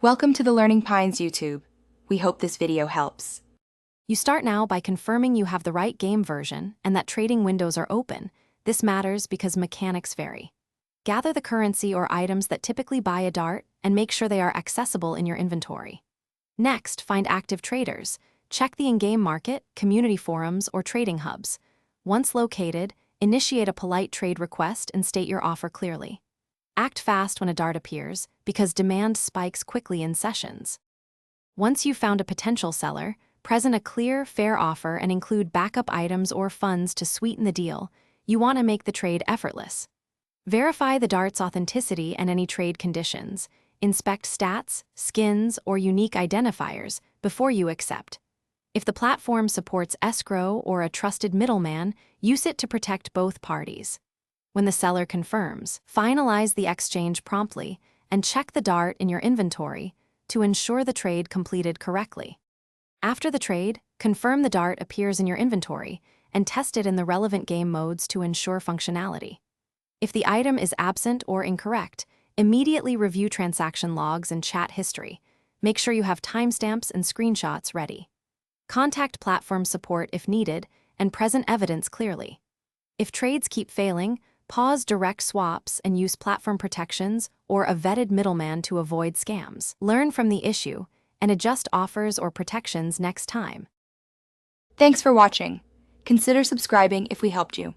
Welcome to the Learning Pines YouTube. We hope this video helps. You start now by confirming you have the right game version and that trading windows are open. This matters because mechanics vary. Gather the currency or items that typically buy a DART and make sure they are accessible in your inventory. Next, find active traders. Check the in-game market, community forums, or trading hubs. Once located, initiate a polite trade request and state your offer clearly. Act fast when a DART appears, because demand spikes quickly in sessions. Once you've found a potential seller, present a clear, fair offer and include backup items or funds to sweeten the deal. You want to make the trade effortless. Verify the DART's authenticity and any trade conditions. Inspect stats, skins, or unique identifiers before you accept. If the platform supports escrow or a trusted middleman, use it to protect both parties. When the seller confirms, finalize the exchange promptly and check the DART in your inventory to ensure the trade completed correctly. After the trade, confirm the DART appears in your inventory and test it in the relevant game modes to ensure functionality. If the item is absent or incorrect, immediately review transaction logs and chat history. Make sure you have timestamps and screenshots ready. Contact platform support if needed and present evidence clearly. If trades keep failing, pause direct swaps and use platform protections or a vetted middleman to avoid scams. Learn from the issue and adjust offers or protections next time. Thanks for watching. Consider subscribing if we helped you.